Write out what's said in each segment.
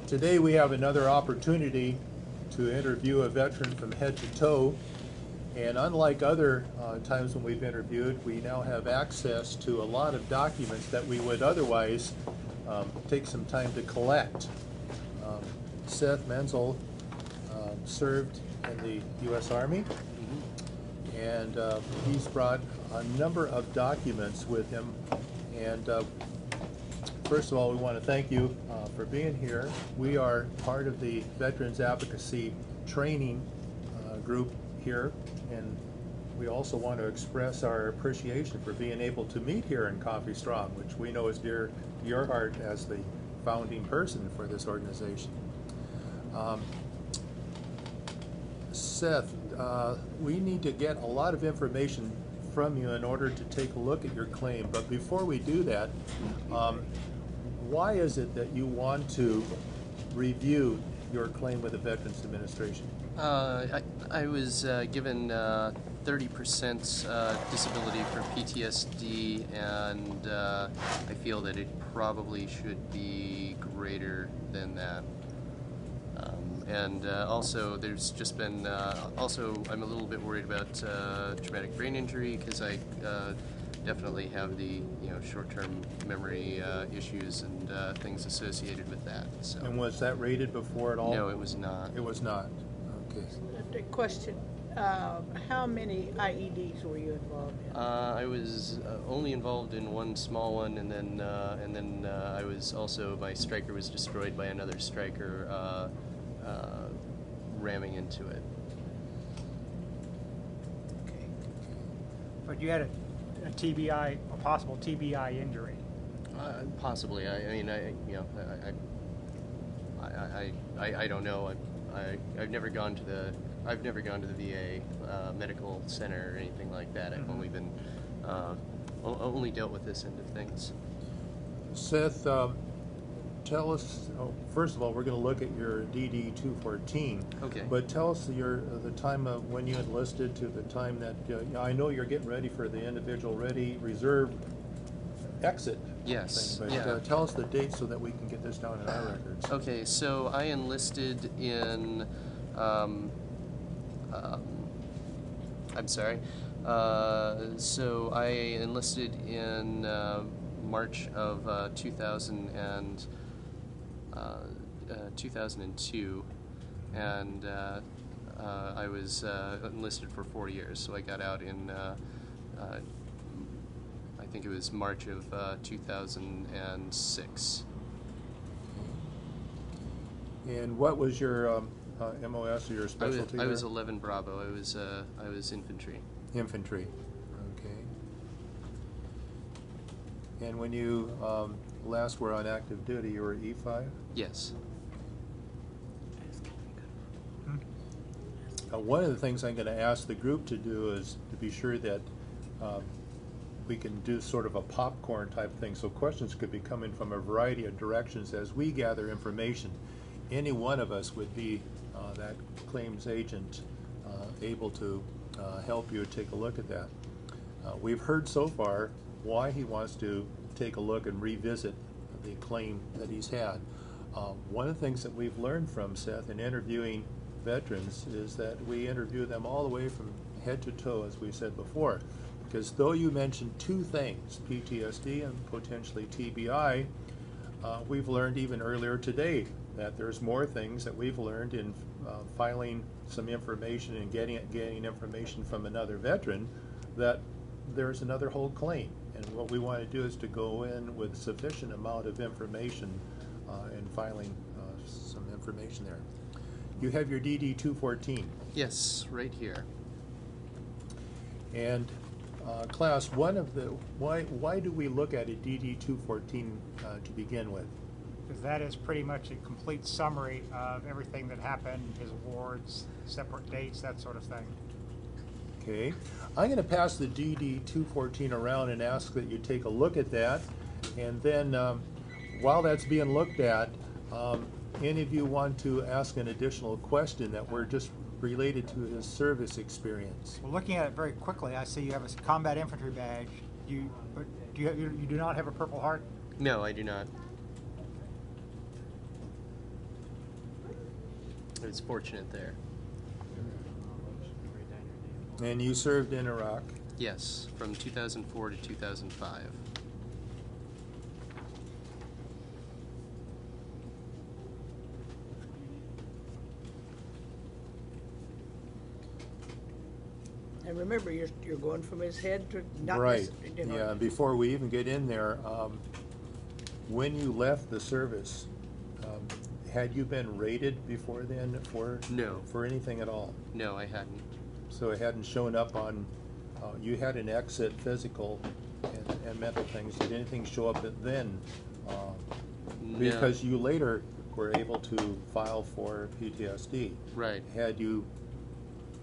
Today we have another opportunity to interview a veteran from head to toe, and unlike other times when we've interviewed, we now have access to a lot of documents that we would otherwise take some time to collect. Seth Manzel served in the U.S. Army, and he's brought a number of documents with him. And first of all, we want to thank you for being here. We are part of the Veterans Advocacy Training group here, and we also want to express our appreciation for being able to meet here in Coffee Strong, which we know is dear to your heart as the founding person for this organization. Seth, we need to get a lot of information from you in order to take a look at your claim, but before we do that, why is it that you want to review your claim with the Veterans Administration? I was given 30% disability for PTSD, and I feel that it probably should be greater than that. And also, there's just been, I'm a little bit worried about traumatic brain injury, because I definitely have the short-term memory issues and things associated with that. So. And was that rated before at all? No, it was not. It was not. Okay. The question: how many IEDs were you involved in? I was only involved in one small one, and then I was also, my striker was destroyed by another striker ramming into it. Okay. But you had a TBI, a possible TBI injury. Possibly. I don't know. I've never gone to the VA medical center or anything like that. I've only been only dealt with this end of things. Seth, tell us. First of all, we're going to look at your DD 214. Okay. But tell us the time of when you enlisted to the time that I know you're getting ready for the individual ready reserve exit. Yes. Thing, but yeah. Tell us the date so that we can get this down in our records. Okay. So I enlisted in. I'm sorry. So I enlisted in March of 2002, and I was enlisted for 4 years. So I got out in I think it was March of 2006. And what was your MOS or your specialty? I was 11 Bravo. I was infantry. Infantry. Okay. And when you last were on active duty, you were E5? Yes. One of the things I'm going to ask the group to do is to be sure that we can do sort of a popcorn type thing, so questions could be coming from a variety of directions as we gather information. Any one of us would be that claims agent able to help you take a look at that. We've heard so far why he wants to take a look and revisit the claim that he's had. One of the things that we've learned from Seth in interviewing veterans is that we interview them all the way from head to toe, as we said before, because though you mentioned two things, PTSD and potentially TBI, we've learned even earlier today that there's more things that we've learned in filing some information and getting information from another veteran, that there's another whole claim. And what we want to do is to go in with sufficient amount of information and filing some information there. You have your DD 214. Yes, right here. And class, why do we look at a DD 214 to begin with? Because that is pretty much a complete summary of everything that happened, his awards, separate dates, that sort of thing. Okay. I'm going to pass the DD 214 around and ask that you take a look at that. And then while that's being looked at, any of you want to ask an additional question that were just related to his service experience? Well, looking at it very quickly, I see you have a combat infantry badge. You do not have a Purple Heart? No, I do not. I was fortunate there. And you served in Iraq. Yes, from 2004 to 2005. And remember, you're going from his head to not Right. necessarily, you know. Yeah. Before we even get in there, when you left the service, had you been rated before then No. for anything at all? No, I hadn't. So it hadn't shown up on. You had an exit physical and mental things. Did anything show up then? No. Because you later were able to file for PTSD. Right. Had you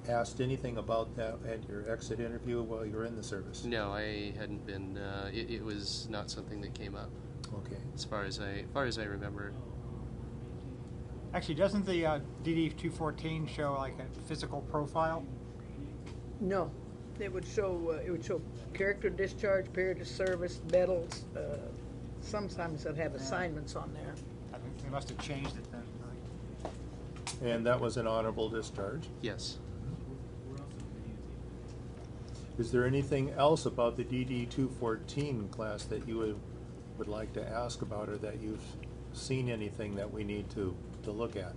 asked anything about that at your exit interview while you were in the service? No, I hadn't been. It was not something that came up, Okay. as far as I remember. Actually, doesn't the DD-214 show like a physical profile? No, it would show character discharge, period of service, medals. Sometimes it'd have assignments on there. I think they must have changed it then. And that was an honorable discharge. Yes. Is there anything else about the DD-214 class that you would like to ask about, or that you've seen anything that we need to look at?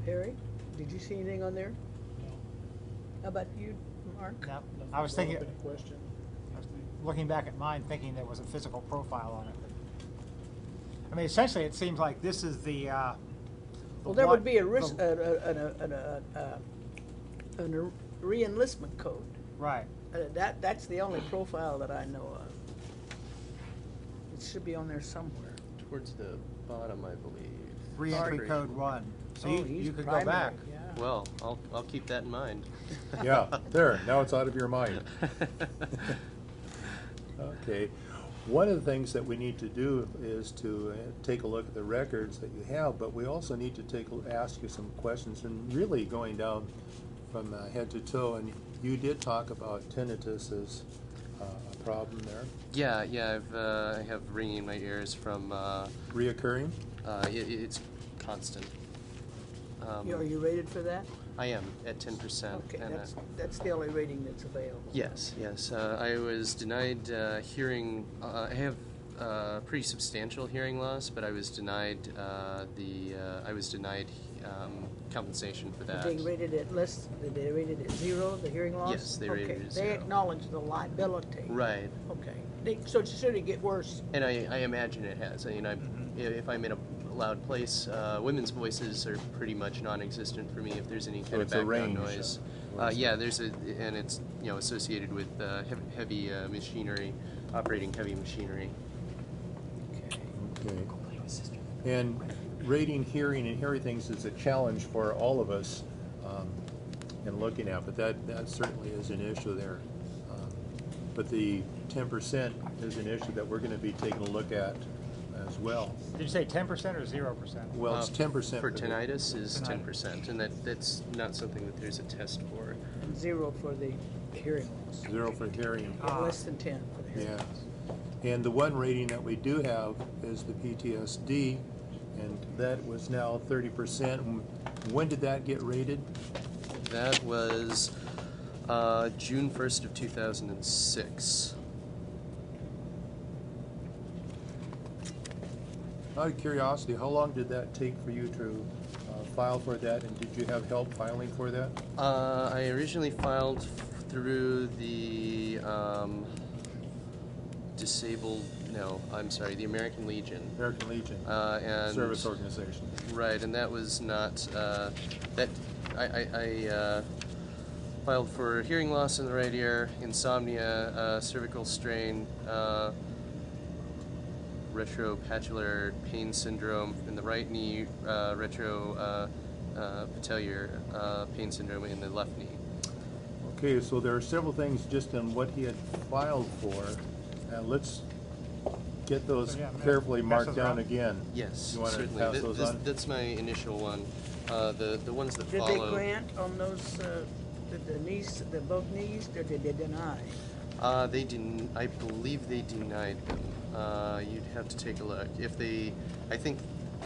Harry, did you see anything on there? No. How about you, Mark? No, I was thinking, Open question. I was looking back at mine, thinking there was a physical profile on it. I mean, essentially, it seems like this is the. Well, there would be a the- re-enlistment code. Right. That's the only profile that I know of. It should be on there somewhere. Towards the bottom, I believe. Re-entry Sorry. code 1. So Oh, you he's could go primary, back. Yeah. Well, I'll keep that in mind. Yeah, there. Now it's out of your mind. Okay. One of the things that we need to do is to take a look at the records that you have, but we also need to ask you some questions, and really going down from head to toe. And you did talk about tinnitus as a problem there. Yeah. I have ringing in my ears from. Reoccurring? It's constant. Are you rated for that? I am at 10%. Okay, and, that's the only rating that's available. Yes. I was denied hearing. I have pretty substantial hearing loss, but I was denied compensation for that. Did they rated it less? Did they rated it 0? The hearing loss? Yes, they rated okay. it They 0. acknowledge the liability. Right. Okay. So should it get worse? And I imagine it has. I mean, if I'm in a loud place, women's voices are pretty much non-existent for me. If there's any kind of it's a background range. noise, yeah, and it's associated with heavy machinery, operating heavy machinery. Okay. And rating hearing and hearing things is a challenge for all of us in looking at, but that certainly is an issue there. But the 10% is an issue that we're going to be taking a look at as well. Did you say 10% or 0%? Well, it's 10% for the- tinnitus is Tinnitus. 10%, and that's not something that there's a test for. And 0 for the hearing loss. 0 for hearing. And less than 10 for the hearing Yeah. loss. And the one rating that we do have is the PTSD, and that was now 30%. When did that get rated? That was June 1st of 2006. Out of curiosity, how long did that take for you to file for that, and did you have help filing for that? I originally filed through the the American Legion. American Legion, And service organization. Right, and that was not that. I filed for hearing loss in the right ear, insomnia, cervical strain, retropatellar pain syndrome in the right knee, retropatellar pain syndrome in the left knee. Okay, so there are several things just in what he had filed for. Let's get those So, yeah, carefully pass marked those down around. again. Yes, You want to certainly. pass those on? That's my initial one. The ones that Did follow. they grant on those, both knees, or did they deny? They didn't. I believe they denied them. You'd have to take a look. If they, I think,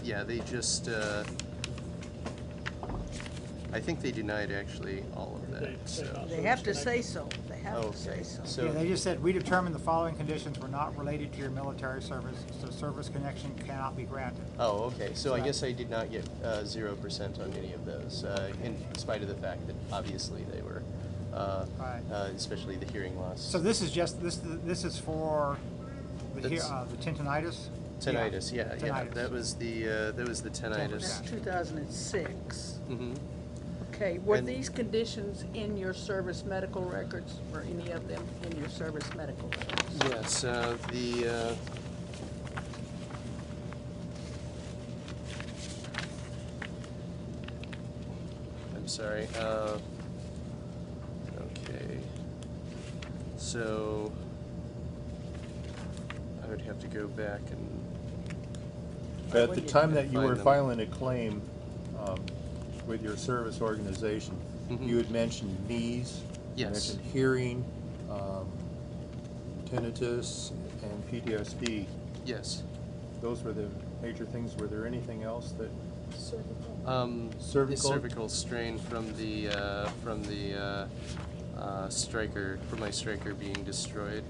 yeah, they just, I think they denied actually all of that. So. They have to say so. They have Okay. to say so. So- Yeah, they just said, we determined the following conditions were not related to your military service, so service connection cannot be granted. Oh, okay. So I guess I did not get 0% on any of those, in spite of the fact that obviously they were, Right. especially the hearing loss. So this is just, this is for the That's- tendinitis? Tinnitus, yeah. Tinnitus. That was the tinnitus. That's 2006. Mm-hmm. Okay, were And- these conditions in your service medical records? Were any of them in your service medical records? Yes, the I'm sorry. Okay. So I would have to go back and At when the you time that you find were them. filing a claim with your service organization, Mhm. you had mentioned knees, you Yes. mentioned hearing, tinnitus, and PTSD. yes. Those were the major things. Were there anything else that? The Cervical? cervical strain from the striker, from my striker being destroyed.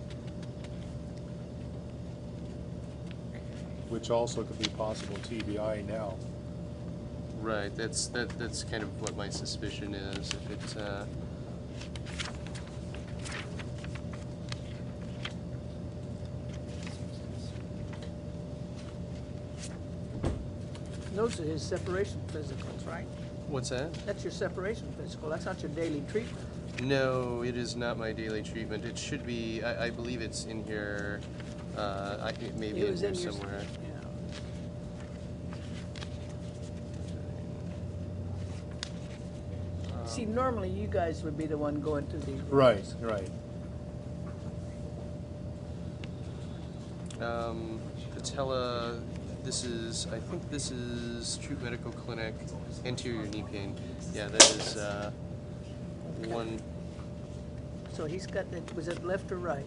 Which also could be possible TBI now. Right. That's kind of what my suspicion is. If it's Those are his separation physicals, right? what's that? That's your separation physical. That's not your daily treatment. No, it is not my daily treatment. It should be. I believe it's in here. It may be It in was here in your somewhere. Yeah. See, normally you guys would be the one going through these. Right, right. Patella. This is. I think this is True Medical Clinic. Anterior knee pain. Yeah, that is one. So he's got the, was it left or right?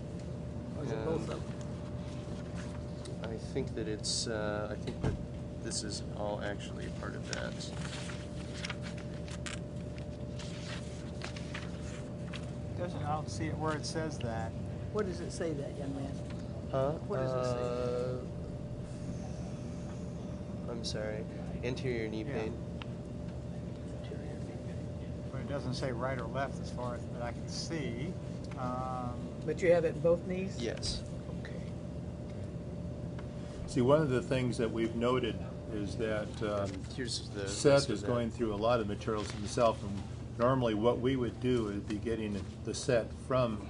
Or is it both of them? I think that it's. I think that this is all actually a part of that. I don't see it where it says that. What does it say that, young man? Huh? What does it say? I'm sorry. Anterior knee Yeah. pain. But it doesn't say right or left as far as that I can see. But you have it in both knees? Yes. Okay. See, one of the things that we've noted is that Here's the. Seth is going through a lot of materials himself, and normally what we would do is be getting the set from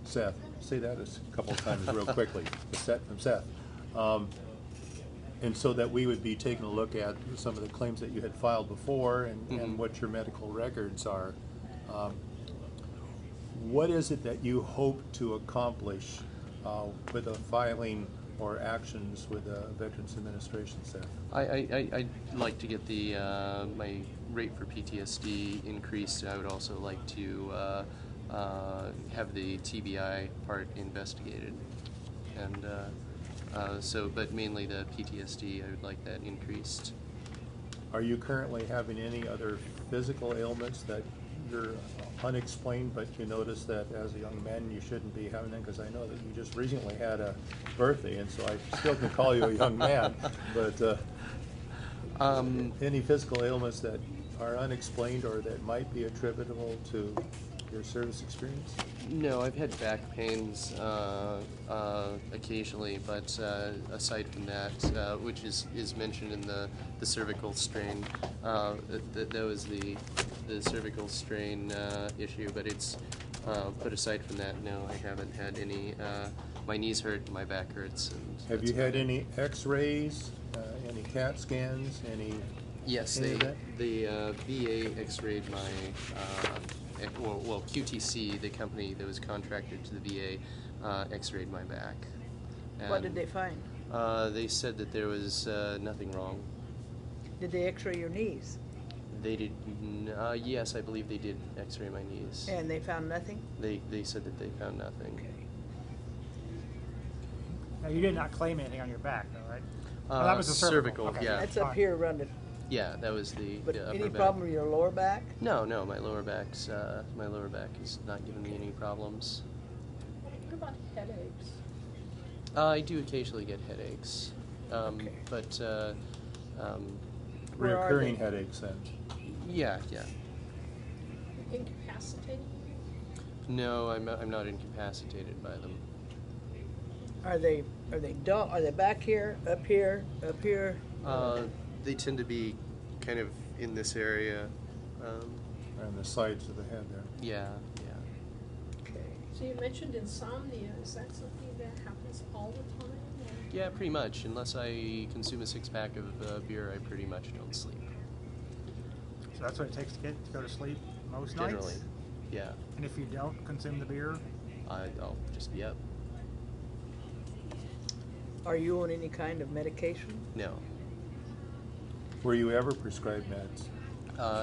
Seth. Say that a couple of times real quickly. The set from Seth. And so that we would be taking a look at some of the claims that you had filed before and what your medical records are. What is it that you hope to accomplish with a filing or actions with the Veterans Administration, Seth? I'd like to get the my rate for PTSD increased. I would also like to have the TBI part investigated, and but mainly the PTSD. I would like that increased. Are you currently having any other physical ailments that you're unexplained, but you notice that as a young man you shouldn't be having them? Because I know that you just recently had a birthday, and so I still can call you a young man. But any physical ailments that are unexplained or that might be attributable to your service experience? No, I've had back pains occasionally, but aside from that, which is mentioned in the cervical strain, that was the cervical strain issue. But it's but aside from that, no, I haven't had any. My knees hurt, my back hurts. And Have you had any X-rays, any CAT scans, any? Yes, any of that? the VA X-rayed my. Well, QTC, the company that was contracted to the VA, X-rayed my back. What did they find? They said that there was nothing wrong. Did they x-ray your knees? They did. Yes, I believe they did X-ray my knees. And they found nothing? They said that they found nothing. Now, you did not claim anything on your back, though, right? Oh, that was the cervical, Okay. yeah. That's up here around it. Yeah, that was the But upper any back. problem with your lower back? No, my lower back is not giving me any problems. What about headaches? I do occasionally get headaches, Okay. but Where are Reoccurring they? headaches then. yeah. Incapacitating? No, I'm not incapacitated by them. Are they dull? Are they back here, up here, up here? They tend to be kind of in this area. And the sides of the head there. Yeah. Okay. So you mentioned insomnia. Is that something that happens all the time? Or? Yeah, pretty much. Unless I consume a 6-pack of beer, I pretty much don't sleep. So that's what it takes to go to sleep most Generally, nights? yeah. And if you don't consume the beer? I'll just be up. Are you on any kind of medication? No. Were you ever prescribed meds?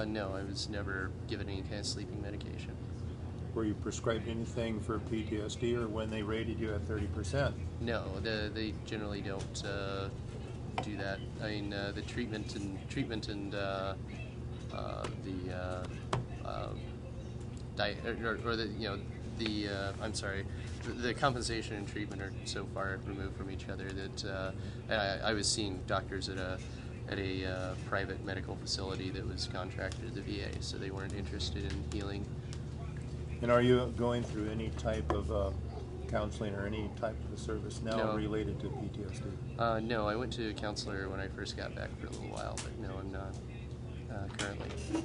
No, I was never given any kind of sleeping medication. Were you prescribed anything for PTSD, or when they rated you at 30%? No, they generally don't do that. I mean, the treatment and the compensation and treatment are so far removed from each other that I was seeing doctors at a private medical facility that was contracted to the VA, so they weren't interested in healing. And are you going through any type of counseling or any type of service now No. related to PTSD? No, I went to a counselor when I first got back for a little while, but no, I'm not currently.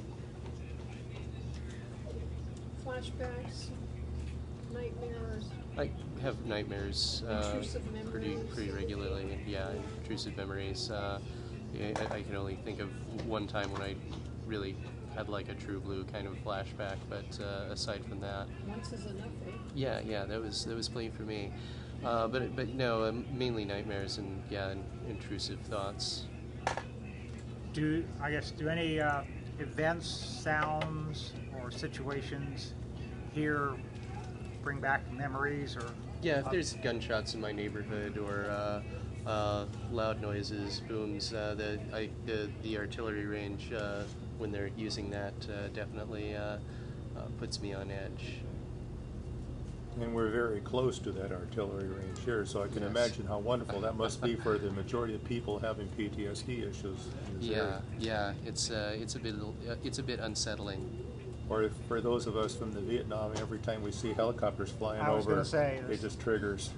Flashbacks, nightmares. I have nightmares Intrusive pretty memories. regularly. Yeah, intrusive memories. I can only think of one time when I really had like a true blue kind of flashback, but aside from that, Once is enough, eh? yeah, that was plenty for me. But no, mainly nightmares and intrusive thoughts. Do any events, sounds, or situations here bring back memories? Or Yeah, if there's gunshots in my neighborhood or loud noises, booms, the artillery range when they're using that definitely puts me on edge. And we're very close to that artillery range here, so I can Yes. imagine how wonderful that must be for the majority of people having PTSD issues in this area. Yeah, it's a bit unsettling. Or if, for those of us from the Vietnam, every time we see helicopters flying I was over, gonna say, it just triggers.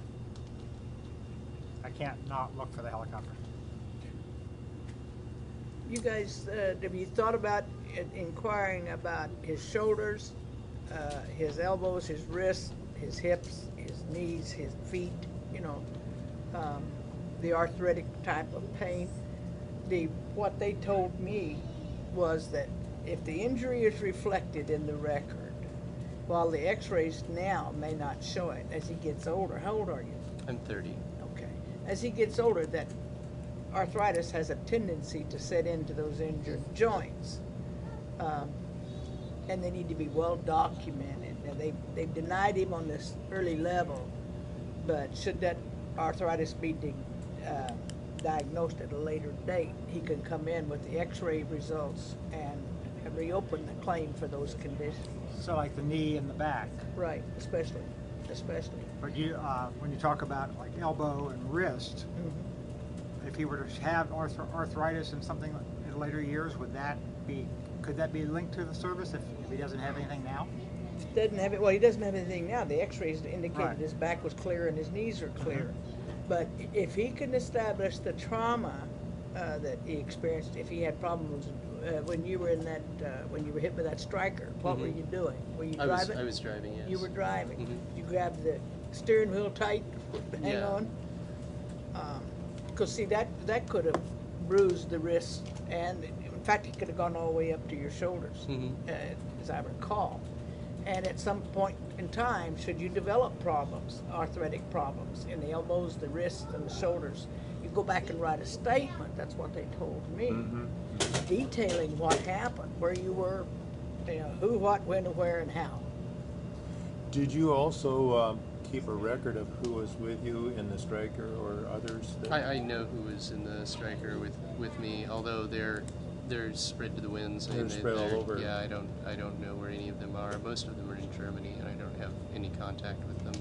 I can't not look for the helicopter. You guys, have you thought about inquiring about his shoulders, his elbows, his wrists, his hips, his knees, his feet, the arthritic type of pain? What they told me was that if the injury is reflected in the record, while the x-rays now may not show it, as he gets older, how old are you? I'm 30. Okay. As he gets older, that arthritis has a tendency to set into those injured joints. And they need to be well documented. Now, they've denied him on this early level, but should that arthritis be diagnosed at a later date, he can come in with the x-ray results and reopen the claim for those conditions. So like the knee and the back. Right, especially. But you, when you talk about like elbow and wrist, if he were to have arthritis and something in later years, could that be linked to the service if he doesn't have anything now? Doesn't have it. Well, he doesn't have anything now. The x-rays indicated Right. his back was clear and his knees are clear. But if he can establish the trauma that he experienced, if he had problems when you were when you were hit with that striker, what were you doing? Were you driving? I was driving, yes. You were driving. Mhm. You grabbed the steering wheel tight, hang Yeah. on. Because see, that could have bruised the wrist, and in fact, it could have gone all the way up to your shoulders, as I recall. And at some point in time, should you develop problems, arthritic problems in the elbows, the wrists, and the shoulders, you go back and write a statement. That's what they told me, detailing what happened, where you were, who, what, when, where, and how. Did you also keep a record of who was with you in the striker or others? I know who was in the striker with me, although they're spread to the winds. They're spread all over. Yeah, I don't know where any of them are. Most of them are in Germany, and I don't have any contact with them.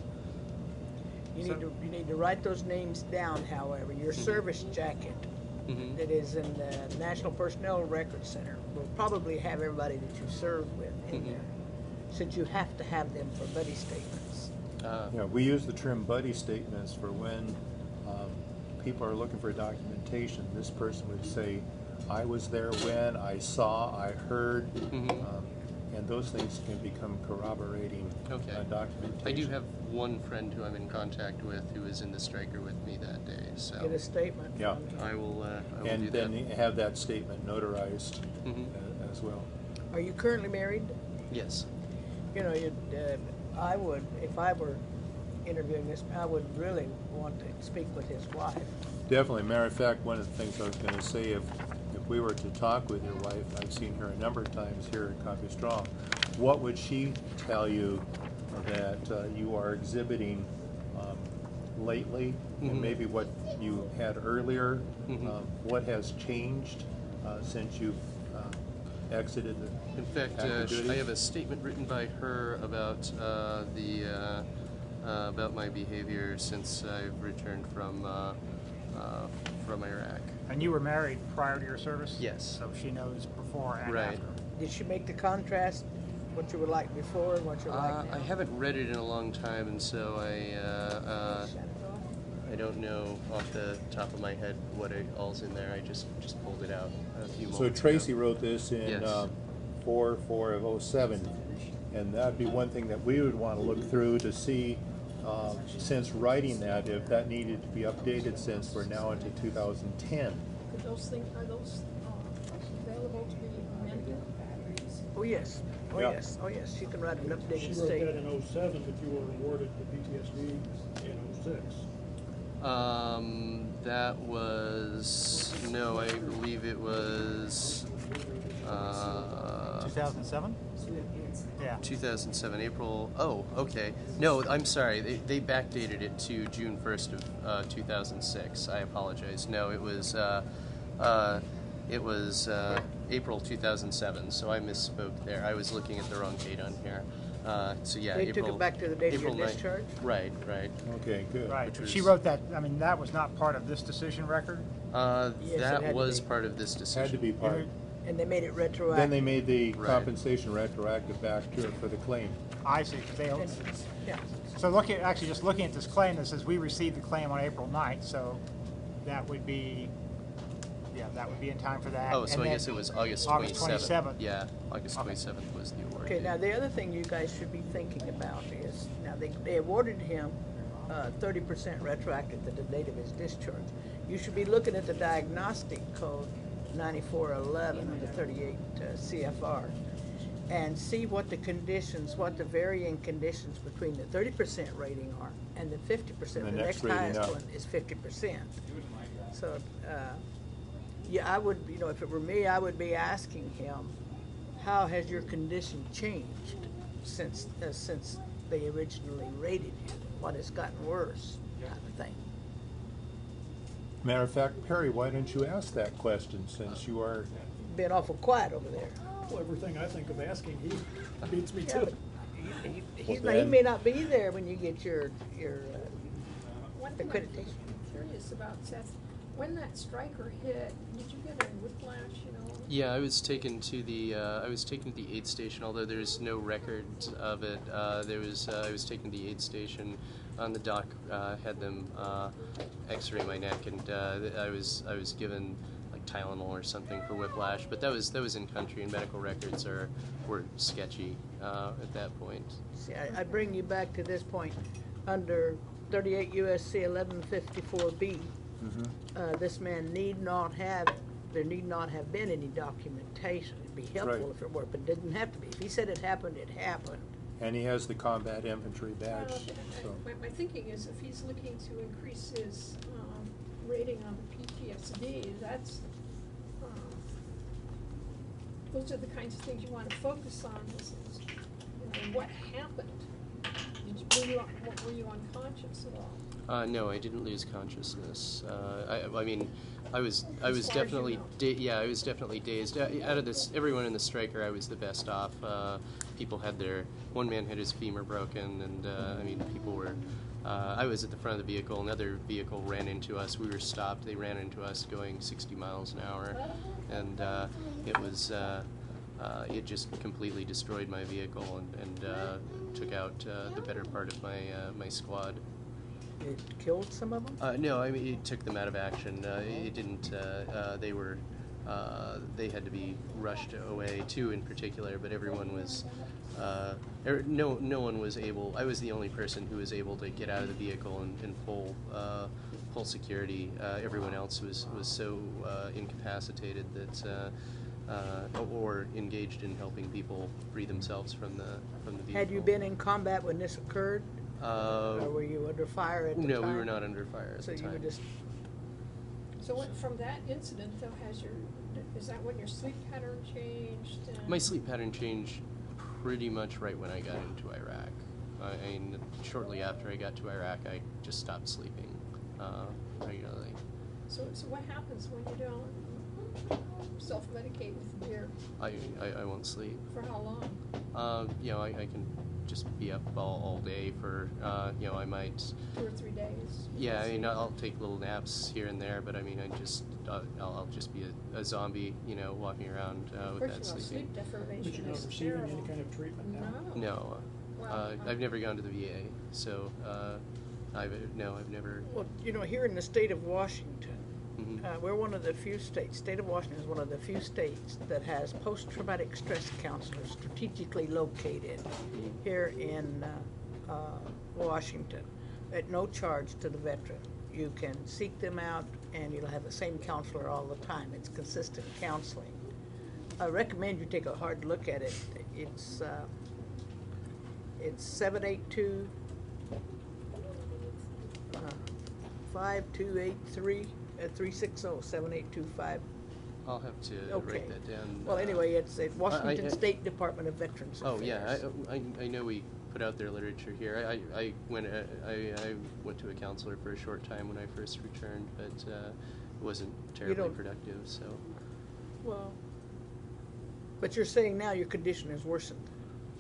You need to write those names down, however. Your service jacket that is in the National Personnel Record Center will probably have everybody that you served with in there, since you have to have them for buddy statements. Yeah, we use the term buddy statements for when people are looking for documentation. This person would say, I was there when, I saw, I heard, and those things can become corroborating documentation. I do have one friend who I'm in contact with who was in the striker with me that day. So Get a statement. Yeah. I will do And that. then have that statement notarized as well. Are you currently married? Yes. You know, I would, if I were interviewing this, I would really want to speak with his wife. Definitely. Matter of fact, one of the things I was going to say, if we were to talk with your wife, I've seen her a number of times here at Coffee Strong, what would she tell you that you are exhibiting lately, and maybe what you had earlier? What has changed since you've exited the In fact, active duty? I have a statement written by her about about my behavior since I've returned from Iraq. And you were married prior to your service? Yes. So she knows before and Right. after. Did she make the contrast, what you were like before and what you're like now? I haven't read it in a long time, and so I don't know off the top of my head what all's in there. I just pulled it out a few So moments Tracy ago. wrote this in Yes. 4/4 of 07, and that'd be one thing that we would want to look through to see, since writing that, if that needed to be updated since we're now into 2010. Could those things, are those available to be amended? Oh, yes. Oh, Yeah. yes. Oh, yes. You can write an She updated wrote that statement. in 07, but you were awarded the PTSD in 06. That was I believe it was 2007? Yeah. 2007 April. Oh, okay. No, I'm sorry. They backdated it to June 1st of 2006. I apologize. No, it was April 2007. So I misspoke there. I was looking at the wrong date on here. So yeah, They April, took it back to the date of your April 9th. discharge? Right. Okay, good. Right. Which She was- wrote that, I mean, that was not part of this decision record? Yes, it had That to was be. part of this decision. Had to be part. And they made it retroactive. Then they made the Right. compensation retroactive back to for the claim. I see. 'Cause they, And- yeah. so just looking at this claim that says we received the claim on April 9th, so that would be, that would be in time for that. Oh, so And I then guess it was August 27th. 27th. Yeah, August 27th was the award. Okay, date. now the other thing you guys should be thinking about is, now they awarded him 30% retroactive to the date of his discharge. You should be looking at the diagnostic code 9411 of the 38 CFR and see what the conditions, what the varying conditions between the 30% rating are and the 50%. The The next next rating highest up. one is 50%. So, yeah, I would, if it were me, I would be asking him, how has your condition changed since they originally rated you? What has gotten worse, kind of thing. Matter of fact, Perry, why don't you ask that question since you are... Been awful quiet over there. Well, everything I think of asking, he beats me Yeah, to. but he then- may not be there when you get your One thing I'm accreditation. curious about, Seth, when that striker hit, did you get a whiplash, Yeah, I was taken to the aid station. Although there's no record of it, I was taken to the aid station. On the doc, had them X-ray my neck, and I was given like Tylenol or something for whiplash. But that was in country, and medical records were sketchy at that point. See, I bring you back to this point. Under 38 U.S.C. 1154B, this man there need not have been any documentation. It'd be helpful Right. if it were, but it didn't have to be. If he said it happened, it happened. And he has the combat infantry badge. So. My thinking is if he's looking to increase his rating on the PTSD, those are the kinds of things you want to focus on. Is what happened? Did were you unconscious at all? No, I didn't lose consciousness. I mean, I was As far as you definitely know. I was definitely dazed. Out of this, everyone in the striker, I was the best off. People had one man had his femur broken, and I mean, people were. I was at the front of the vehicle. Another vehicle ran into us. We were stopped. They ran into us going 60 miles an hour, and it was. It just completely destroyed my vehicle and took out the better part of my squad. It killed some of them? No, I mean it took them out of action. It didn't. They had to be rushed away, two in particular. But everyone was. No one was able. I was the only person who was able to get out of the vehicle and pull security. Everyone else was so incapacitated that. Or engaged in helping people free themselves from the vehicle. Had you been in combat when this occurred? Or were you under fire at the time? No, we were not under fire at the time. So you were just... So from that incident, though, is that when your sleep pattern changed? My sleep pattern changed pretty much right when I got into Iraq. I mean, shortly after I got to Iraq, I just stopped sleeping regularly. So what happens when you don't self-medicate with beer? I won't sleep. For how long? I can just be up all day for, I might... 2 or 3 days? Yeah, I mean, I'll take little naps here and there, but I mean, I'll just be a zombie, walking around without sleeping. Sleep deprivation But you're not is receiving terrible. any kind of treatment now? No. No. Well, I've never gone to the VA, so I've never... Well, here in the state of Washington, Mhm. we're one of the few states, state of Washington is one of the few states that has post-traumatic stress counselors strategically located here in Washington at no charge to the veteran. You can seek them out and you'll have the same counselor all the time. It's consistent counseling. I recommend you take a hard look at it. It's 782 5283 360 7825. I'll have to Okay. write that down. Well, anyway, it's at Washington I- State Department of Veterans Oh Affairs. yeah, I know we put out their literature here. I went to a counselor for a short time when I first returned, but it wasn't terribly don't- productive. So Well, but you're saying now your condition has worsened,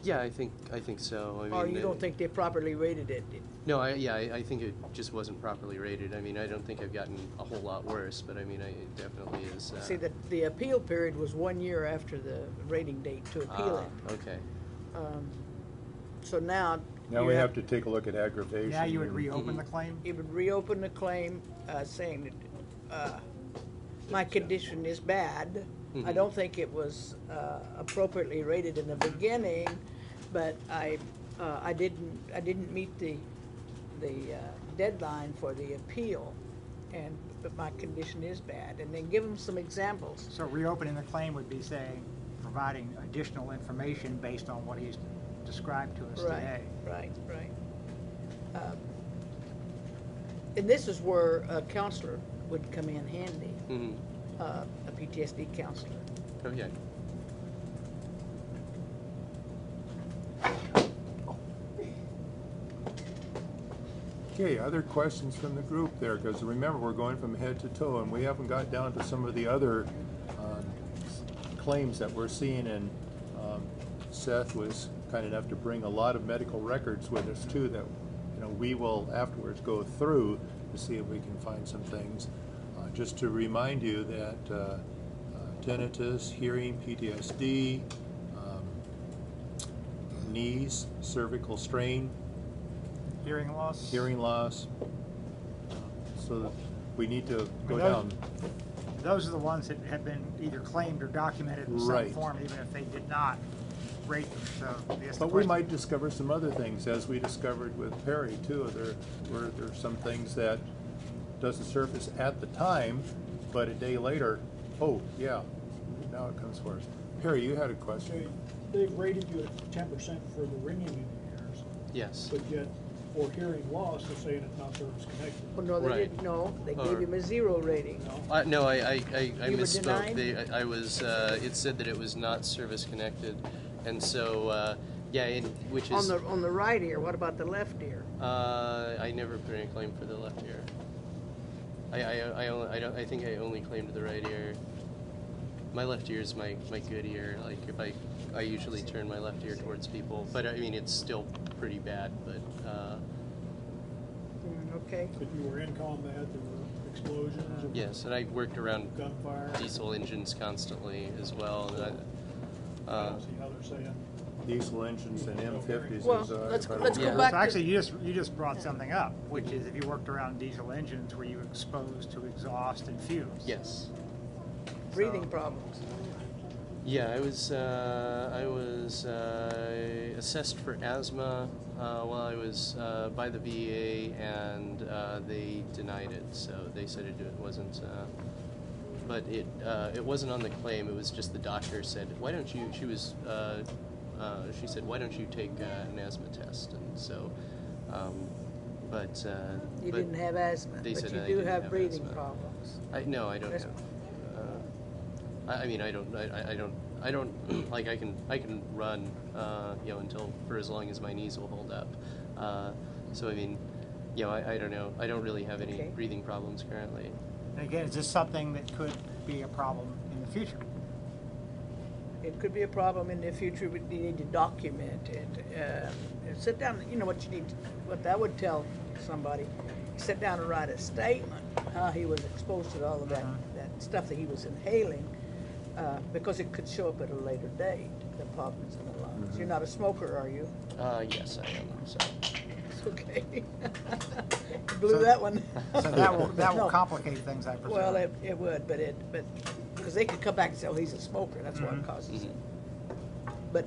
yeah, I think so. I mean, or you don't think they properly rated it? No, I think it just wasn't properly rated. I mean, I don't think I've gotten a whole lot worse, but I mean, it definitely is. See, the appeal period was 1 year after the rating date to appeal it. Okay. So now Now you we have to take a look at aggravation. Now you would and- reopen the claim? You would reopen the claim, saying that my condition is bad. I don't think it was appropriately rated in the beginning, but I didn't meet the deadline for the appeal, but my condition is bad. And then give them some examples. So reopening the claim would be saying, providing additional information based on what he's described to us today. Right. And this is where a counselor would come in handy, Mm-hmm. a PTSD counselor. Okay. Okay, other questions from the group there? Because remember, we're going from head to toe, and we haven't got down to some of the other claims that we're seeing. And Seth was kind enough to bring a lot of medical records with us too, that we will afterwards go through to see if we can find some things. Just to remind you that tinnitus, hearing, PTSD, knees, cervical strain, Hearing loss? hearing loss. So we need to go those- down. Those are the ones that have been either claimed or documented in some Right. form, even if they did not rate them. So I guess the But we question- might discover some other things, as we discovered with Perry too. There's some things that doesn't surface at the time, but a day later, oh yeah, now it comes for us. Perry, you had a Okay, question. they've rated you at 10% for the ringing in your ears, Yes. but yet for hearing loss, they're saying it's not service connected. Well, no, they Right. didn't. No, they Or- gave him a 0 rating. No? No, I You were misspoke. denied? I was. It said that it was not service connected, and so Yeah, which On is the right ear, what about the left ear? I never put in a claim for the left ear. I think I only claimed the right ear. My left ear is my good ear. Like if I usually turn my left ear towards people, but I mean it's still pretty bad. But Okay. But you were in combat, there were explosions. There yes, and I worked around were gunfire. diesel engines constantly as well. And I don't see how they're saying. Diesel engines and M50s. Well, is, let's if I go remember. back So to- actually, you just brought something up, which is if you worked around diesel engines, were you exposed to exhaust and fumes? yes. Breathing So- problems. Yeah, I was assessed for asthma while I was by the VA, and they denied it. So they said it wasn't. But it wasn't on the claim. It was just the doctor said, "Why don't you?" She said, "Why don't you take an asthma test?" And so, You but didn't have asthma, they but said you I do didn't have have breathing asthma. problems. No, I don't That's- have. I mean, I don't like I can run, until for as long as my knees will hold up. So I mean, I don't know. I don't really have any Okay. breathing problems currently. And again, is this something that could be a problem in the future? It could be a problem in the future, but you need to document it. And sit down, you know what you need, what that would tell somebody, sit down and write a statement, how he was exposed to all of that, that stuff that he was inhaling, because it could show up at a later date, the problems in the lungs. You're not a smoker, are you? Yes, I am. So. It's okay. Blew So- that one. So that will No. complicate things, I presume. Well, it would, but because they could come back and say, oh, he's a smoker, that's what causes it. But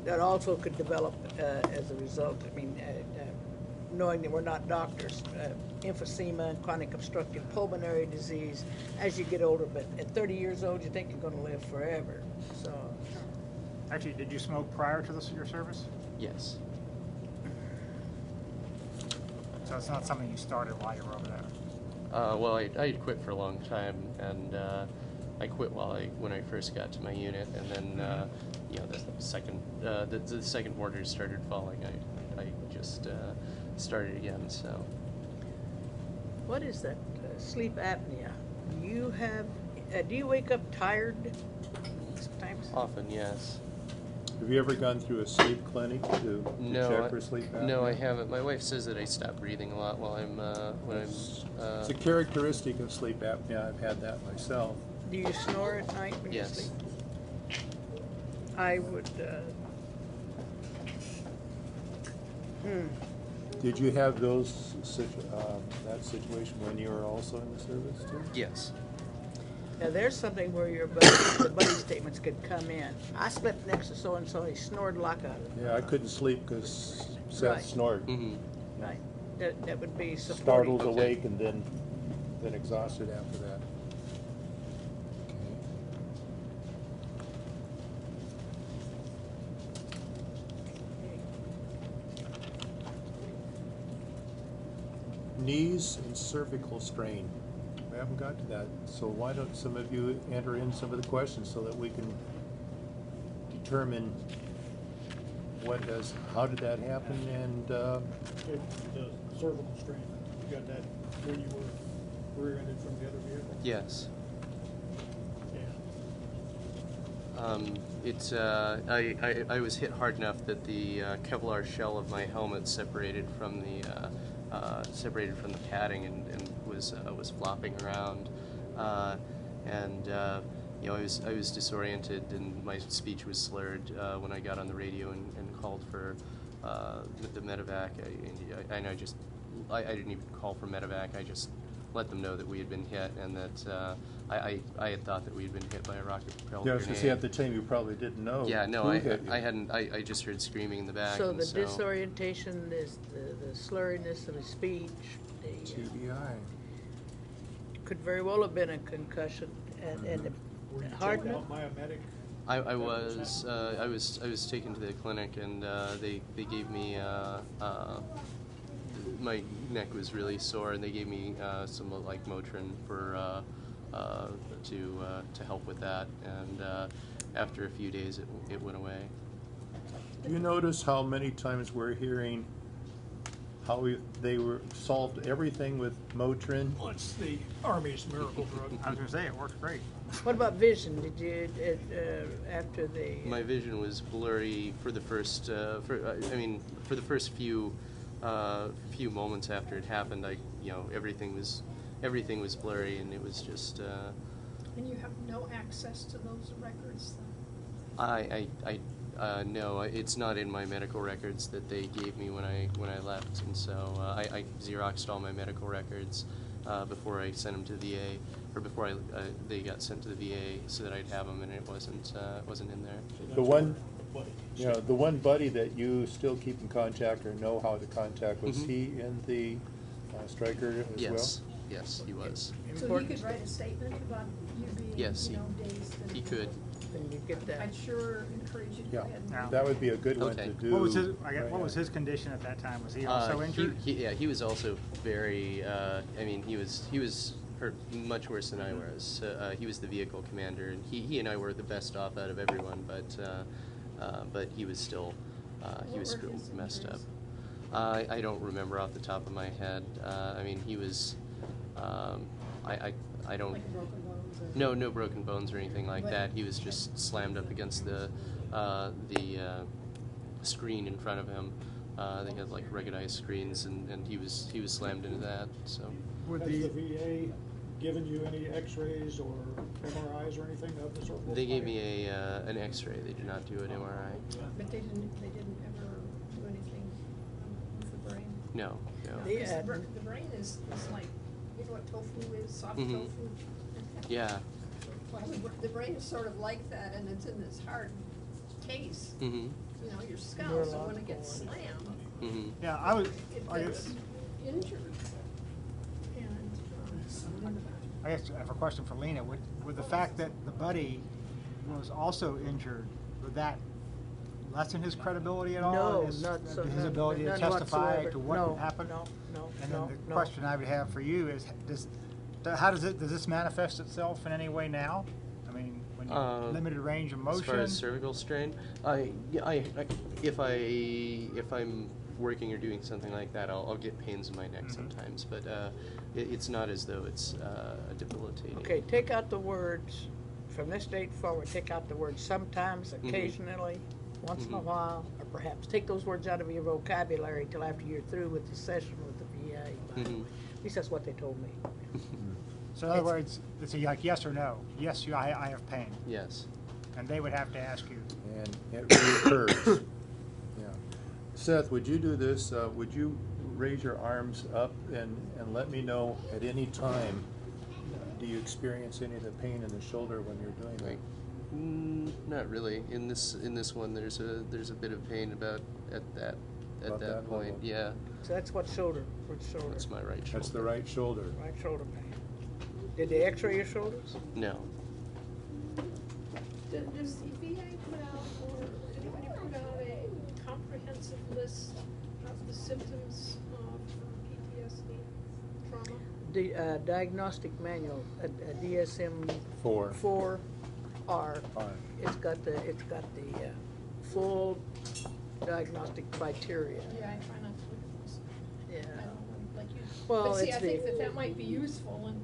that also could develop as a result, I mean, knowing that we're not doctors, emphysema and chronic obstructive pulmonary disease as you get older, but at 30 years old, you think you're going to live forever. So, Actually, did you smoke prior to your service? Yes. So it's not something you started while you were over there? Well, I had quit for a long time, and I quit when I first got to my unit, and then the second orders started falling. I just started again. So what is that sleep apnea? Do you wake up tired sometimes? often, yes. Have you ever gone through a sleep clinic to check for sleep apnea? No, I haven't. My wife says that I stop breathing a lot while I'm It's a characteristic of sleep apnea. I've had that myself. Do you snore at night when Yes. you sleep? I would. Did you have that situation when you were also in the service too? Yes. Now, there's something where the buddy statements could come in. I slept next to so and so. He snored like a. Yeah, I couldn't sleep because Seth Right. snored. Mm-hmm. Right. That would be supporting. Startled Okay. awake and then exhausted after that. Knees and cervical strain. We haven't got to that, so why don't some of you enter in some of the questions so that we can determine how did that happen, and The cervical strain, you got that when you were rear-ended from the other vehicle? Yes. Yeah. I was hit hard enough that the Kevlar shell of my helmet separated from the padding and was flopping around, I was disoriented and my speech was slurred when I got on the radio and called for the medevac. I didn't even call for medevac. I just let them know that we had been hit and that I had thought that we had been hit by a rocket-propelled yeah, grenade. because at the time you probably didn't know. Yeah, no, who I hit you. hadn't. I just heard screaming in the back. So and the disorientation is the slurriness of his speech. TBI. Could very well have been a concussion, and Were you the checked hardness. out by a medic? I was taken to the clinic and they gave me my neck was really sore and they gave me some like Motrin for to help with that, and after a few days it went away. Do you notice how many times we're hearing how they were solved everything with Motrin? What's the Army's miracle drug? I was gonna say, it works great. What about vision? Did you, after the? My vision was blurry for the first, for the first few moments after it happened. Everything was blurry, and it was just. And you have no access to those records then? No, it's not in my medical records that they gave me when I left, and so I Xeroxed all my medical records before I sent them to the VA, or before they got sent to the VA, so that I'd have them, and it wasn't in there. So The one, buddy. the one buddy that you still keep in contact or know how to contact, was Mhm. he in the striker as well? Yes, he was. So he Important. could write a statement about you being, Yes, dazed and. He could. Then you get that. I'd sure encourage you to go Yeah, ahead and. Yeah. that would be a good one Okay. to do. What was his, right what was now. his condition at that time? Was he also injured? He was also very. He was hurt much worse than I was. He was the vehicle commander, and he and I were the best off out of everyone. But he was still What were still his messed up. injuries? I don't remember off the top of my head. He was. I don't. Like broken bones or? No broken bones or anything like that. He was just slammed up against the screen in front of him. They had like ruggedized screens, and he was slammed into that. So Would Has the, the VA given you any x-rays or MRIs or anything of the cervical? they gave spine? me an X-ray. They did not do an MRI. But they didn't ever do anything with the brain? No. Yeah. Because the brain is like, you know what tofu is, soft Mhm. tofu? Yeah. Well, the brain is sort of like that, and it's in this hard case, Mhm. your skull, so when it gets slammed, Mhm. yeah, I was, it I gets guess, injured. And, I guess I have a question for Lena. Would the fact that the buddy was also injured, would that lessen his credibility at all? No, His, not so. his none- ability to none testify whatsoever. to what No, happened? No. And no, then the no. question I would have for you is, how does this manifest itself in any way now? I mean, when you limited range of motion. As far as cervical strain, if I'm working or doing something like that, I'll get pains in my neck Mhm. sometimes, but it's not as though it's debilitating. Okay, take out the words, from this date forward, take out the words sometimes, Mhm. occasionally, once in a Mhm. while, or perhaps take those words out of your vocabulary till after you're through with the session with the VA. by the Mhm. way. At least that's what they told me. So in other words, it's like yes or no. Yes, I have pain. Yes. And they would have to ask you. And it reoccurs. Yeah. Seth, would you do this? Would you raise your arms up and let me know at any time, do you experience any of the pain in the shoulder when you're doing that? Not really. In this one, there's a bit of pain about that About that point. level. Yeah. So that's what shoulder, which shoulder? That's my right shoulder. That's the right shoulder. Right shoulder pain. Did they x-ray your shoulders? No. does the VA put out, or anybody put out a comprehensive list of the symptoms of PTSD trauma? The diagnostic manual, DSM 4. 4R. It's got the full diagnostic criteria. Yeah, I try not to look at those. Yeah. I don't know, like you. Well, But see, it's I think the- that might be useful and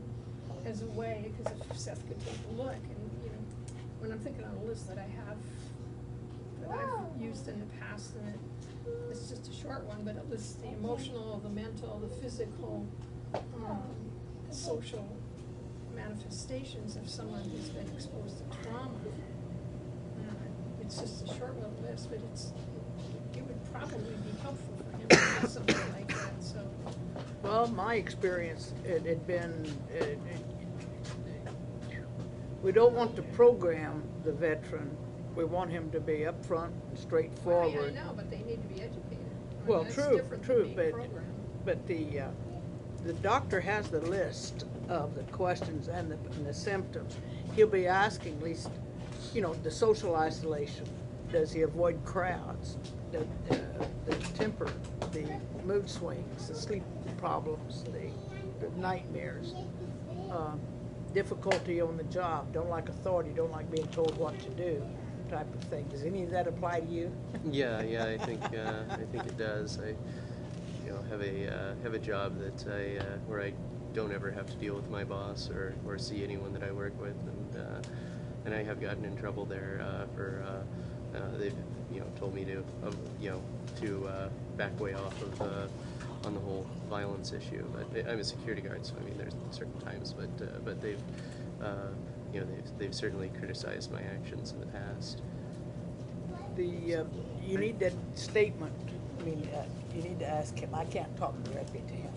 as a way, because if Seth could take a look, and when I'm thinking on a list that I have, that I've used in the past, and it's just a short one, but it lists the emotional, the mental, the physical, social manifestations of someone who's been exposed to trauma. It's just a short little list, but it would probably be helpful for him to have something like that, so. Well, my experience, it had been, we don't want to program the veteran. We want him to be upfront and straightforward. I know, but they need to be educated. I mean, Well, that's true, different true, than being programmed. but the doctor has the list of the questions and the symptoms. He'll be asking at least, the social isolation. Does he avoid crowds? The temper, the mood swings, the sleep problems, the nightmares, difficulty on the job, don't like authority, don't like being told what to do. type of thing. Does any of that apply to you? Yeah, I think it does. I, have a job that where I don't ever have to deal with my boss or see anyone that I work with, and I have gotten in trouble there for they've told me to back way off of on the whole violence issue. But I'm a security guard, so I mean there's certain times, but they've they've certainly criticized my actions in the past. You need that statement. I mean, you need to ask him. I can't talk directly to him.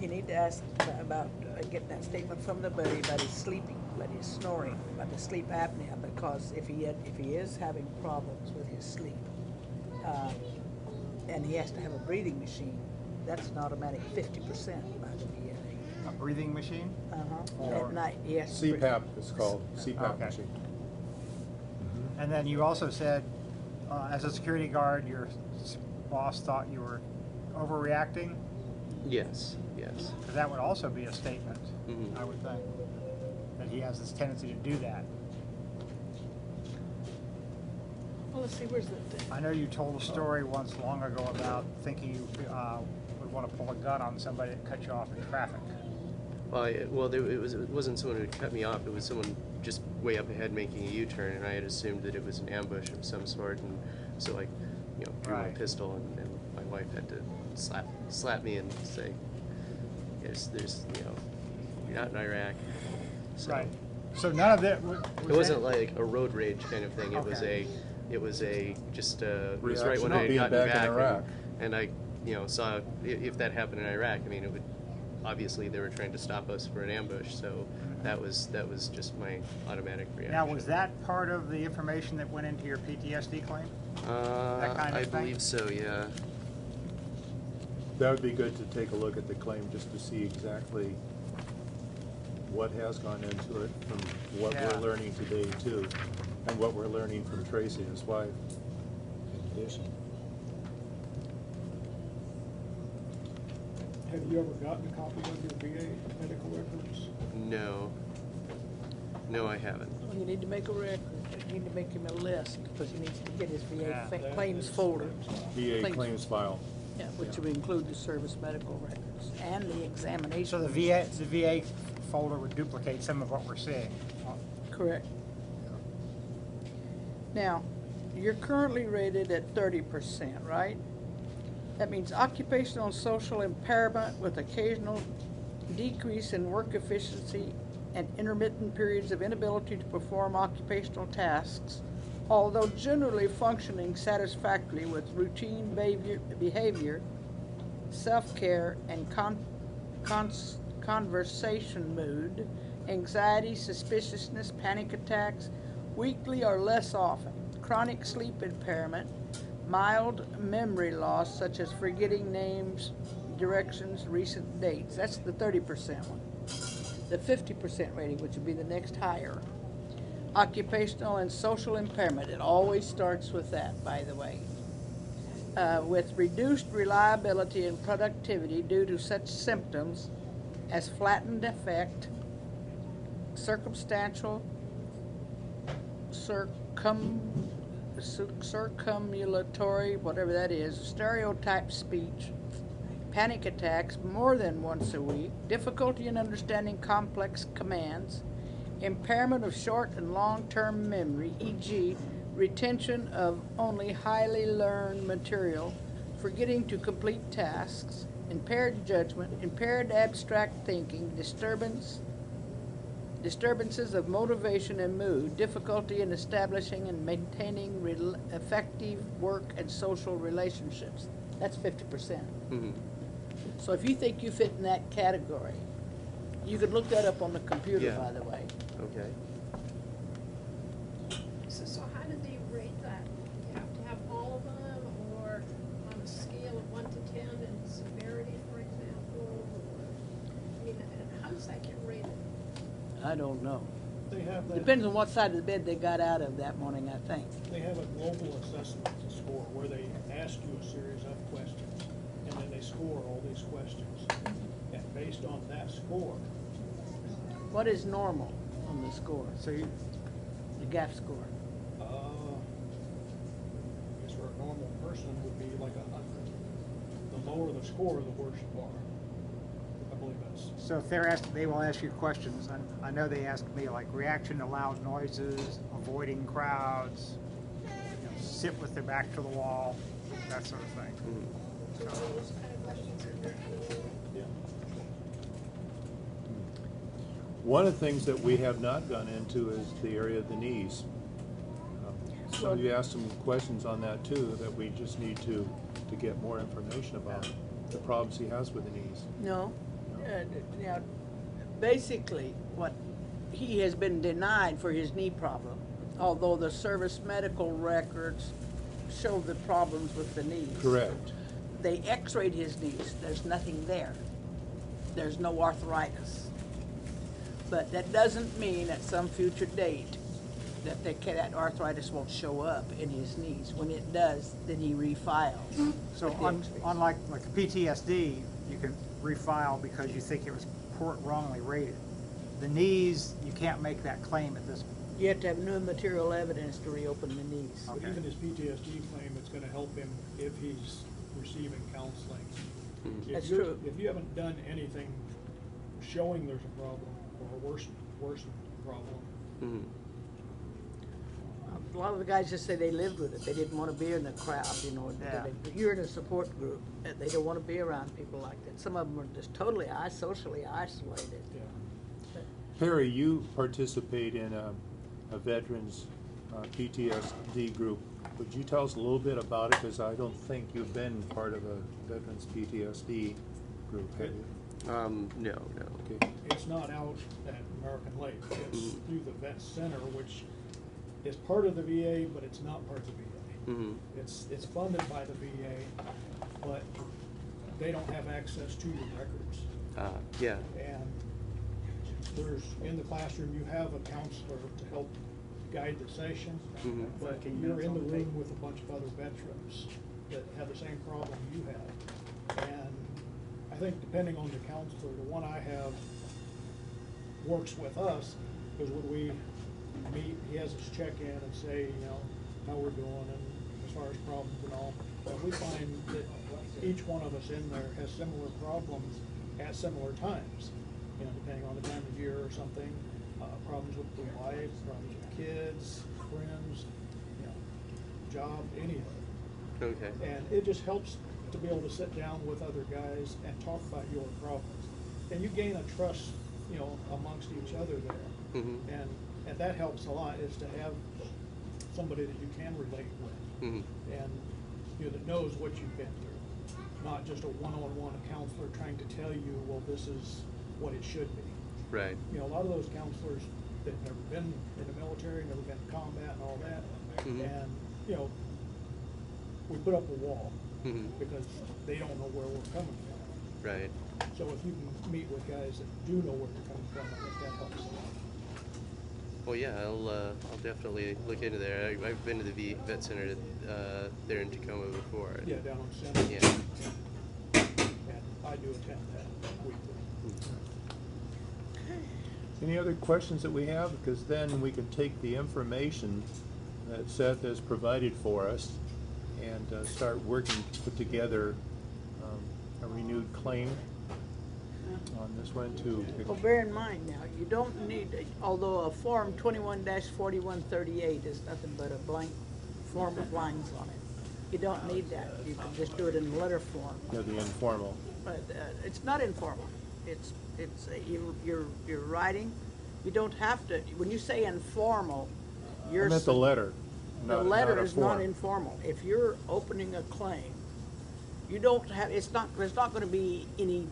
You need to ask about getting that statement from the buddy about his sleeping, about his snoring, about the sleep apnea. Because if he is having problems with his sleep, and he has to have a breathing machine, that's an automatic 50% by the VA. A breathing machine? At night, yes. CPAP is called, CPAP Okay. machine. And then you also said, as a security guard, your boss thought you were overreacting? Yes. Because that would also be a statement, Mhm. I would think, that he has this tendency to do that. Well, let's see, where's the thing? I know you told a story once long ago about thinking you would want to pull a gun on somebody that cut you off in traffic. It wasn't someone who cut me off. It was someone just way up ahead making a U-turn, and I had assumed that it was an ambush of some sort, and so I, drew my Right. pistol, and my wife had to slap me and say, "There's, you're not in Iraq." So Right. So none of that. it wasn't like a road rage kind of thing. It was Okay. it was right when Reaction I of had being gotten back in back, Iraq. and I, saw if that happened in Iraq. I mean, it would obviously they were trying to stop us for an ambush, so that was just my automatic reaction. Now, was that part of the information that went into your PTSD claim? That kind of I thing? believe so. Yeah. That would be good to take a look at the claim just to see exactly what has gone into it from what Yeah. we're learning today too, and what we're learning from Tracy, his wife, in addition. Have you ever gotten a copy of your VA medical records? No, I haven't. Well, you need to make a record. You need to make him a list because he needs to get his VA Yeah. claims folder. VA claims file. Yeah, which would include the service medical records and the examination. So the VA folder would duplicate some of what we're seeing. Correct. Now, you're currently rated at 30%, right? That means occupational and social impairment with occasional decrease in work efficiency and intermittent periods of inability to perform occupational tasks, although generally functioning satisfactorily with routine behavior, self-care, and conversation mood, anxiety, suspiciousness, panic attacks, weekly or less often, chronic sleep impairment, mild memory loss such as forgetting names, directions, recent dates. That's the 30% one. The 50% rating, which would be the next higher. Occupational and social impairment. It always starts with that, by the way. With reduced reliability and productivity due to such symptoms as flattened affect, circumstantial, circumambulatory, whatever that is, stereotype speech, panic attacks more than once a week, difficulty in understanding complex commands, impairment of short and long-term memory, e.g., retention of only highly learned material, forgetting to complete tasks, impaired judgment, impaired abstract thinking, disturbances of motivation and mood, difficulty in establishing and maintaining effective work and social relationships. That's 50%. Mm-hmm. So if you think you fit in that category, you could look that up on the computer, Yeah. by the way. Okay. So how do they rate that? You have to have all of them, or on a scale of 1 to 10 in severity, for example? I mean, how does that get rated? I don't know. They have that. Depends on what side of the bed they got out of that morning, I think. They have a global assessment to score where they ask you a series of questions, and then they score all these questions. And based on that score, What is normal on the score, So you, the GAF score? for a normal person would be like 100. The lower the score, the worse you are. I believe that's. So if they're asked, they will ask you questions. I know they ask me like reaction to loud noises, avoiding crowds, sit with their back to the wall, that sort of thing. Those kind of questions are very helpful. Yeah. One of the things that we have not gone into is the area of the knees. Some of you asked some questions on that too, that we just need to get more information about the problems he has with the knees. No. Now, basically, what he has been denied for his knee problem, although the service medical records show the problems with the knees. Correct. They x-rayed his knees. There's nothing there. There's no arthritis. But that doesn't mean at some future date that arthritis won't show up in his knees. When it does, then he refiles. So unlike like PTSD, you can refile because you think it was wrongly rated. The knees, you can't make that claim at this point. You have to have new material evidence to reopen the knees. But even his PTSD claim, it's going to help him if he's receiving counseling. That's true. If you haven't done anything showing there's a problem or worsened problem, A lot of the guys just say they lived with it. They didn't want to be in the crowd, Yeah. You're in a support group. They don't want to be around people like that. Some of them are just totally socially isolated. yeah. Perry, you participate in a Veterans PTSD group. Would you tell us a little bit about it? Because I don't think you've been part of a Veterans PTSD group, have you? No. Okay. It's not out at American Lake. It's through the Vet Center, which is part of the VA, but it's not part of the VA. It's funded by the VA, but they don't have access to your records. Yeah. And in the classroom, you have a counselor to help guide the session, but you're in the room with a bunch of other veterans that have the same problem you have. And I think depending on the counselor, the one I have works with us, because when we meet, he has us check in and say, how we're doing and as far as problems and all. But we find that each one of us in there has similar problems at similar times, depending on the time of year or something. Problems with the wife, problems with kids, friends, job, any of it. Okay. And it just helps to be able to sit down with other guys and talk about your problems. And you gain a trust, amongst each other there. And that helps a lot, is to have somebody that you can relate with. And that knows what you've been through. Not just a one-on-one counselor trying to tell you, well, this is what it should be. Right. A lot of those counselors that have never been in the military, never been in combat and all that, and we put up a wall because they don't know where we're coming from. Right. So if you can meet with guys that do know where you're coming from, I think that helps a lot. Well, yeah, I'll definitely look into there. I've been to the Vet Center there in Tacoma before. Yeah, down on Center. Yeah. And I do attend that weekly. Any other questions that we have? Because then we can take the information that Seth has provided for us and start working to put together a renewed claim on this one too. Well, bear in mind now, you don't need, although a Form 21-4138 is nothing but a blank form with lines on it. You don't need that. You can just do it in letter form. Yeah, the informal. But it's not informal. You're writing. You don't have to. When you say informal, I meant the letter. The not letter a is form. not informal. If you're opening a claim, you don't have. There's not going to be any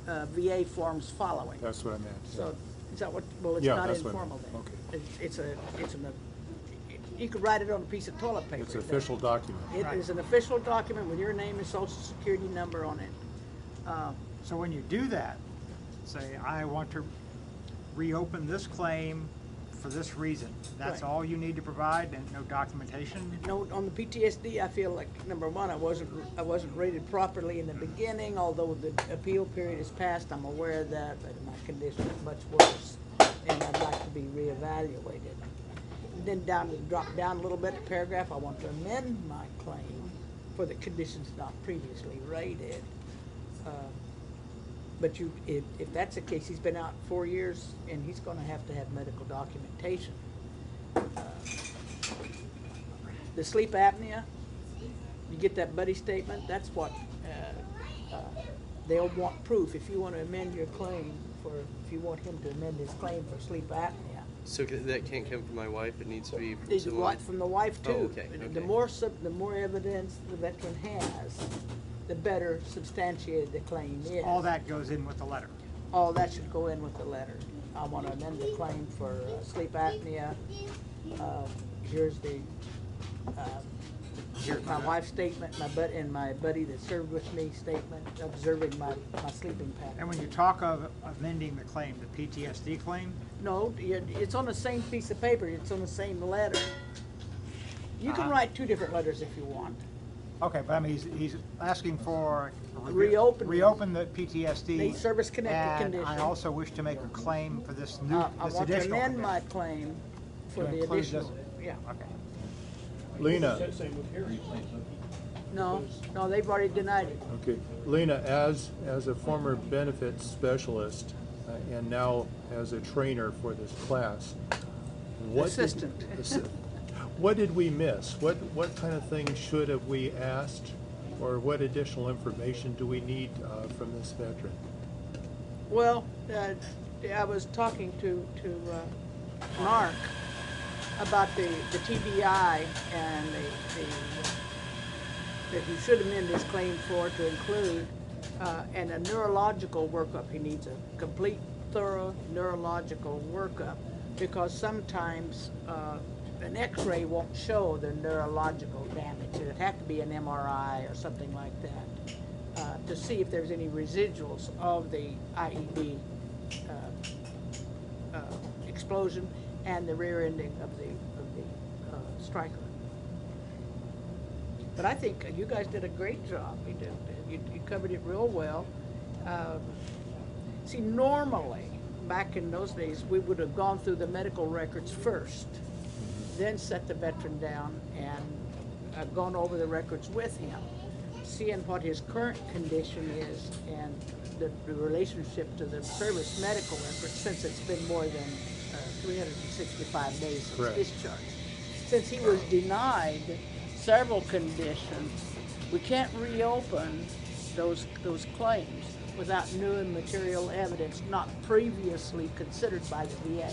VA forms following. That's what I meant. So is that what? Well, it's Yeah, not that's what I informal meant. then. Okay. You could write it on a piece of toilet paper. It's an official document. It is an official document with your name and social security number on it. So when you do that, say, I want to reopen this claim for this reason, that's Right. all you need to provide and no documentation? No, on the PTSD, I feel like, number one, I wasn't rated properly in the beginning, although the appeal period is passed, I'm aware of that, but my condition is much worse, and I'd like to be reevaluated. then drop down a little bit, paragraph, I want to amend my claim for the conditions not previously rated. But if that's the case, he's been out 4 years and he's gonna have to have medical documentation. The sleep apnea, you get that buddy statement, that's what, they'll want proof. If you want to amend your claim if you want him to amend his claim for sleep apnea. So that can't come from my wife, it needs to be from It's someone? from the wife too. Oh, okay, The more evidence the veteran has, the better substantiated the claim is. All that goes in with the letter. All that should go in with the letter. I want to amend the claim for sleep apnea. Here's my wife's statement, and my buddy that served with me statement, observing my sleeping pattern. And when you talk of amending the claim, the PTSD claim, No, it's on the same piece of paper. It's on the same letter. You can write 2 different letters if you want. okay, but I mean, he's asking for Reopen the PTSD. The service-connected condition. And I also wish to make a claim for this I want to additional amend my condition. claim for To the include additional. this- Yeah. Okay. Lena, Same with hearing. No, they've already denied it. okay, Lena, as a former benefits specialist and now as a trainer for this class, Assistant. What did we miss? What kind of things should have we asked, or what additional information do we need from this veteran? Well, I was talking to Mark about the TBI and that he should amend his claim for to include and a neurological workup. He needs a complete, thorough neurological workup because sometimes an X-ray won't show the neurological damage. It'd have to be an MRI or something like that to see if there's any residuals of the IED explosion and the rear ending of the striker. But I think you guys did a great job. You covered it real well. See, normally, back in those days, we would have gone through the medical records first, then set the veteran down and gone over the records with him, seeing what his current condition is and the relationship to the service medical records since it's been more than 365 days since Correct. discharge. Since he was denied several conditions, we can't reopen those claims without new and material evidence not previously considered by the VA.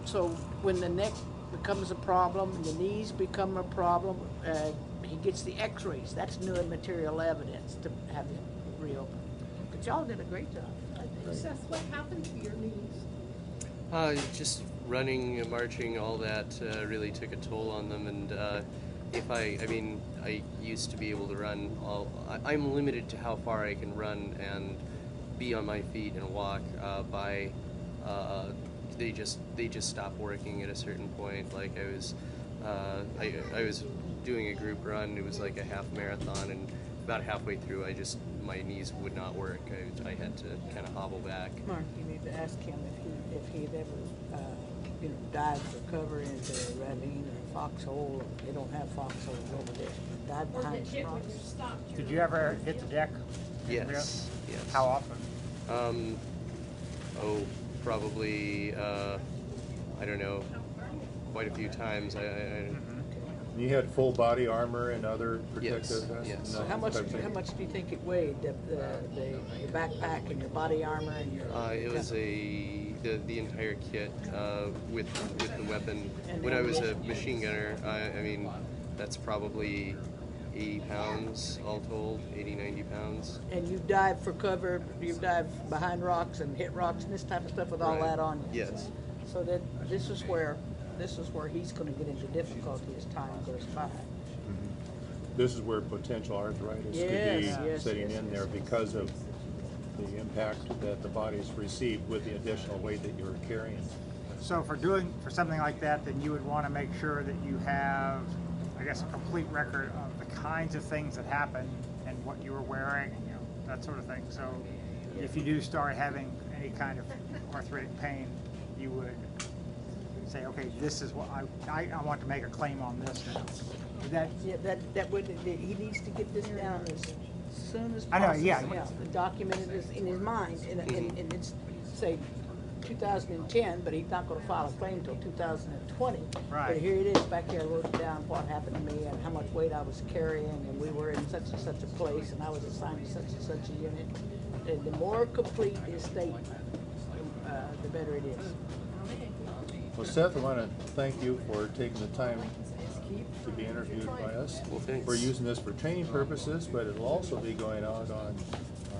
So when the neck becomes a problem and the knees become a problem, he gets the X-rays. That's new and material evidence to have him reopened. But y'all did a great job, I think. Seth, what happened to your knees? Just running, marching, all that really took a toll on them. And I used to be able to run. I'm limited to how far I can run and be on my feet and walk by. They just stopped working at a certain point. Like I was doing a group run. It was like a half marathon, and about halfway through, my knees would not work. I had to kind of hobble back. Mark, you need to ask him if he'd ever, dived for cover into a ravine or a foxhole. They don't have foxholes over there. Dive Or behind get hit when rocks. you're stopped? Did you ever hit the deck? Yes. How often? Probably I don't know, quite a few times. You had full body armor and other protective vests? Yes. No, How much type thing? do you think it weighed? The backpack and your body armor and your. It was the entire kit with the weapon. And When I was a ammunition. machine gunner, that's probably 80 pounds all told, 80, 90 pounds. And you dive for cover. You dive behind rocks and hit rocks and this type of stuff with all Right. that on you. Yes. So that this is where he's going to get into difficulty as time goes by. This is where potential arthritis could be Yes, setting yes, in there because of the impact that the body's received with the additional weight that you're carrying. So for something like that, then you would want to make sure that you have, I guess, a complete record of the kinds of things that happened and what you were wearing, and, that sort of thing. So if you do start having any kind of arthritic pain, you would say, okay, this is what I want to make a claim on this now. That, Yeah, that would, he needs to get this down as soon as I know, possible. yeah. Documented this in his mind, and it's, say, 2010, but he's not gonna file a claim until 2020. Right. But here it is, back here, I wrote it down, what happened to me, and how much weight I was carrying, and we were in such and such a place, and I was assigned to such and such a unit. And the more complete his statement, the better it is. Well, Seth, I want to thank you for taking the time to be interviewed by us. Well, thanks. We're using this for training purposes, but it'll also be going out on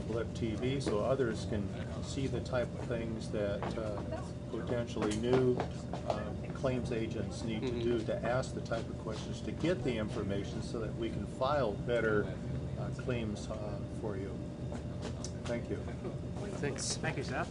Blip TV so others can see the type of things that potentially new claims agents need to do to ask the type of questions to get the information so that we can file better claims for you. Thank you. Thanks. thank you, Seth.